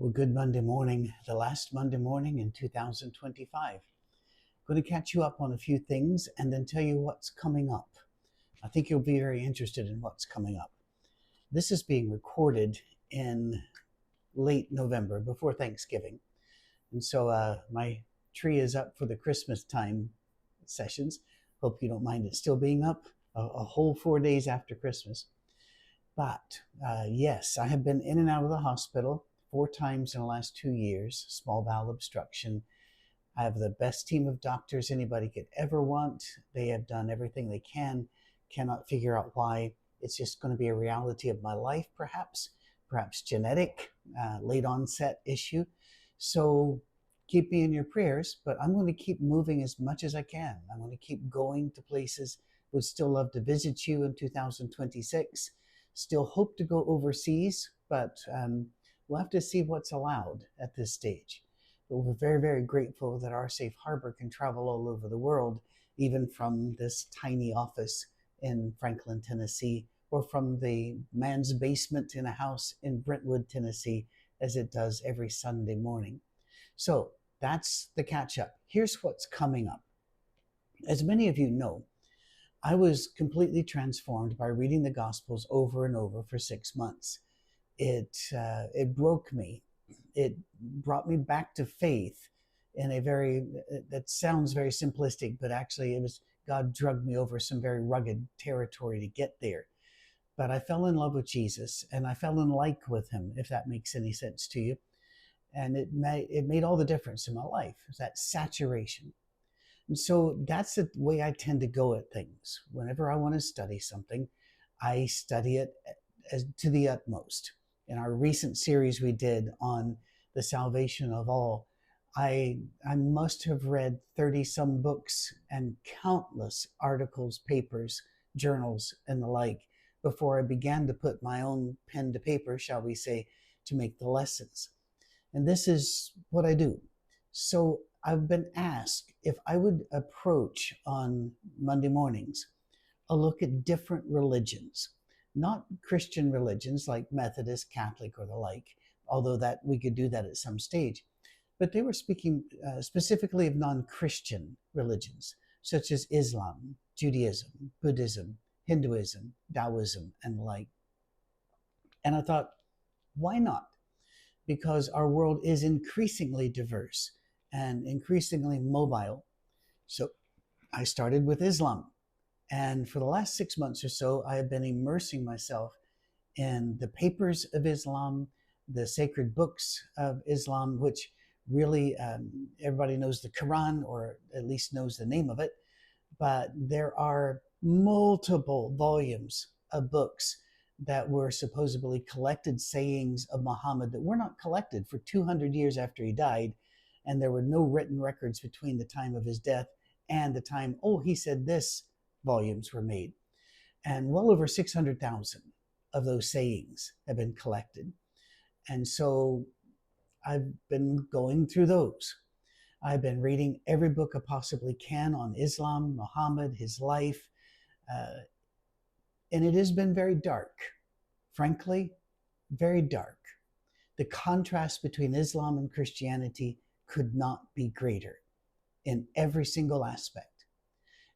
Well, good Monday morning, the last Monday morning in 2025. Going to catch you up on a few things and then tell you what's coming up. I think you'll be very interested in what's coming up. This is being recorded in late November, before Thanksgiving. And so my tree is up for the Christmas time sessions. Hope you don't mind it still being up a whole 4 days after Christmas. But yes, I have been in and out of the hospital 4 times in the last 2 years, small bowel obstruction. I have the best team of doctors anybody could ever want. They have done everything they cannot figure out why. It's just going to be a reality of my life, perhaps genetic, late onset issue. So keep me in your prayers, but I'm going to keep moving as much as I can. I'm going to keep going to places. Would still love to visit you in 2026. Still hope to go overseas, but we'll have to see what's allowed at this stage. But we're very, very grateful that our safe harbor can travel all over the world, even from this tiny office in Franklin, Tennessee, or from the man's basement in a house in Brentwood, Tennessee, as it does every Sunday morning. So that's the catch up. Here's what's coming up. As many of you know, I was completely transformed by reading the Gospels over and over for 6 months. It broke me. It brought me back to faith in a very, that sounds very simplistic, but actually it was God drugged me over some very rugged territory to get there. But I fell in love with Jesus and I fell in like with him, if that makes any sense to you. And it made all the difference in my life, that saturation. And so that's the way I tend to go at things. Whenever I want to study something, I study it to the utmost. In our recent series we did on the salvation of all, I must have read 30 some books and countless articles, papers, journals, and the like before I began to put my own pen to paper, shall we say, to make the lessons. And this is what I do. So I've been asked if I would approach on Monday mornings a look at different religions, not Christian religions like Methodist, Catholic, or the like, although that we could do that at some stage. But they were speaking specifically of non-Christian religions, such as Islam, Judaism, Buddhism, Hinduism, Taoism, and the like. And I thought, why not? Because our world is increasingly diverse and increasingly mobile. So I started with Islam. And for the last 6 months or so, I have been immersing myself in the papers of Islam, the sacred books of Islam, which really everybody knows the Quran, or at least knows the name of it. But there are multiple volumes of books that were supposedly collected sayings of Muhammad that were not collected for 200 years after he died. And there were no written records between the time of his death and the time, he said this, volumes were made. And well over 600,000 of those sayings have been collected. And so I've been going through those. I've been reading every book I possibly can on Islam, Muhammad, his life, and it has been very dark, frankly, very dark. The contrast between Islam and Christianity could not be greater in every single aspect.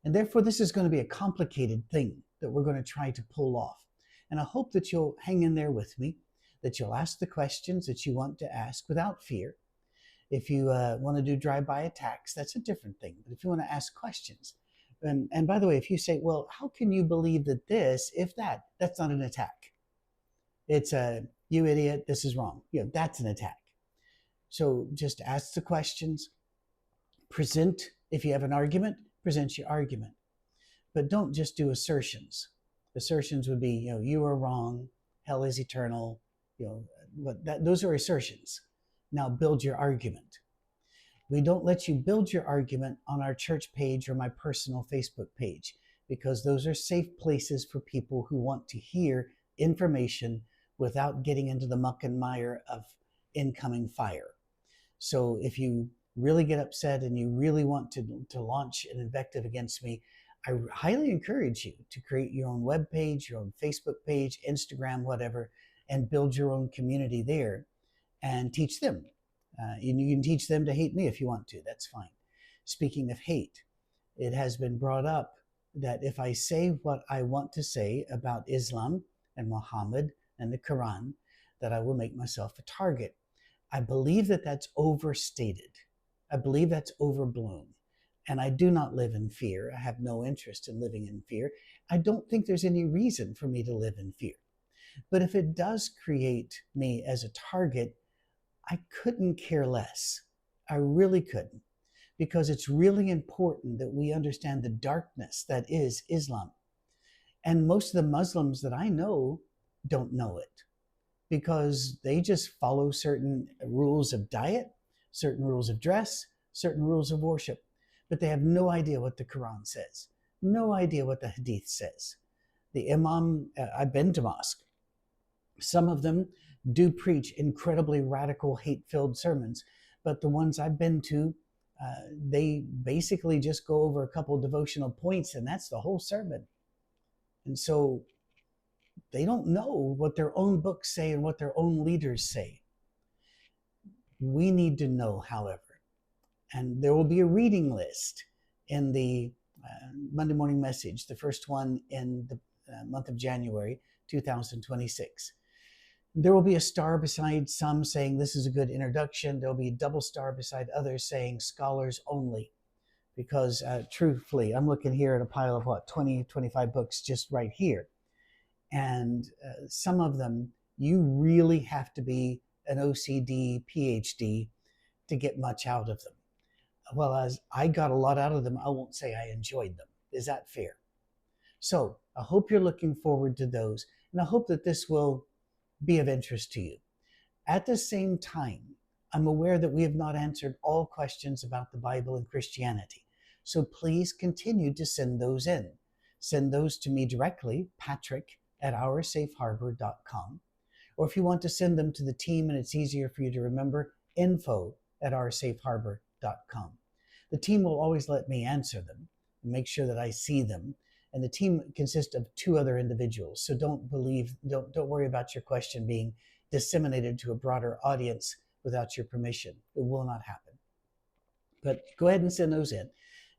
And therefore, this is going to be a complicated thing that we're going to try to pull off. And I hope that you'll hang in there with me, that you'll ask the questions that you want to ask without fear. If you want to do drive-by attacks, that's a different thing. But if you want to ask questions, and by the way, if you say, well, how can you believe that this, if that, that's not an attack. It's a, you idiot, this is wrong. That's an attack. So just ask the questions, present, if you have an argument, present your argument. But don't just do assertions. Assertions would be, you are wrong, hell is eternal, those are assertions. Now build your argument. We don't let you build your argument on our church page or my personal Facebook page, because those are safe places for people who want to hear information without getting into the muck and mire of incoming fire. So if you really get upset and you really want to launch an invective against me, I highly encourage you to create your own web page, your own Facebook page, Instagram, whatever, and build your own community there. and teach them. And you can teach them to hate me if you want to. That's fine. Speaking of hate, it has been brought up that if I say what I want to say about Islam and Muhammad and the Quran, that I will make myself a target. I believe that that's overstated. I believe that's overblown. And I do not live in fear. I have no interest in living in fear. I don't think there's any reason for me to live in fear. But if it does create me as a target, I couldn't care less. I really couldn't, because it's really important that we understand the darkness that is Islam. And most of the Muslims that I know don't know it, because they just follow certain rules of diet, certain rules of dress, certain rules of worship. But they have no idea what the Quran says, no idea what the Hadith says. The Imam, I've been to mosque. Some of them do preach incredibly radical, hate-filled sermons, but the ones I've been to, they basically just go over a couple of devotional points, and that's the whole sermon. And so they don't know what their own books say and what their own leaders say. We need to know, however. And there will be a reading list in the Monday morning message, the first one in the month of January 2026. There will be a star beside some saying this is a good introduction. There'll be a double star beside others saying scholars only. Because truthfully, I'm looking here at a pile of 20, 25 books just right here. And some of them, you really have to be an OCD PhD to get much out of them. Well, as I got a lot out of them, I won't say I enjoyed them. Is that fair? So I hope you're looking forward to those, and I hope that this will be of interest to you. At the same time, I'm aware that we have not answered all questions about the Bible and Christianity. So please continue to send those in. Send those to me directly, patrick@oursafeharbor.com. Or if you want to send them to the team and it's easier for you to remember, info@oursafeharbor.com. The team will always let me answer them and make sure that I see them. And the team consists of 2 other individuals. So don't worry about your question being disseminated to a broader audience without your permission. It will not happen. But go ahead and send those in.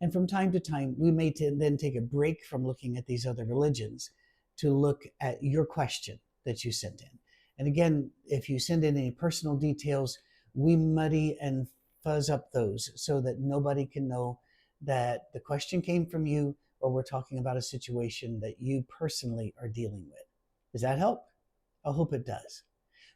And from time to time, we may then take a break from looking at these other religions to look at your question that you sent in. And again, if you send in any personal details, we muddy and fuzz up those so that nobody can know that the question came from you, or we're talking about a situation that you personally are dealing with. Does that help? I hope it does.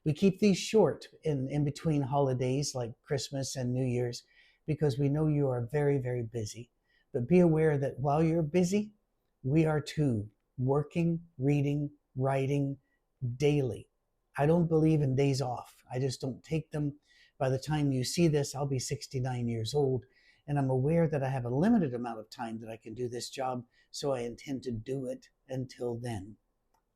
We keep these short in between holidays like Christmas and New Year's because we know you are very, very busy. But be aware that while you're busy, we are too, working, reading, writing daily. I don't believe in days off. I just don't take them. By the time you see this, I'll be 69 years old, and I'm aware that I have a limited amount of time that I can do this job, so I intend to do it until then.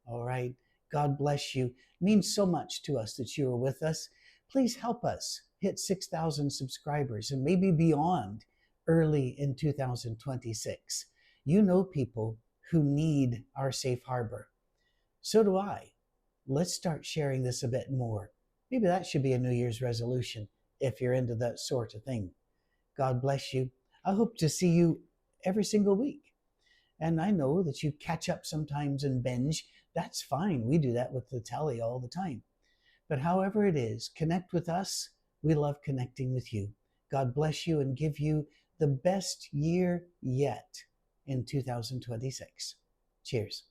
All right? God bless you. It means so much to us that you are with us. Please help us hit 6,000 subscribers and maybe beyond early in 2026. You know people who need our safe harbor. So do I. Let's start sharing this a bit more. Maybe that should be a New Year's resolution if you're into that sort of thing. God bless you. I hope to see you every single week. And I know that you catch up sometimes and binge. That's fine. We do that with the telly all the time. But however it is, connect with us. We love connecting with you. God bless you and give you the best year yet in 2026. Cheers.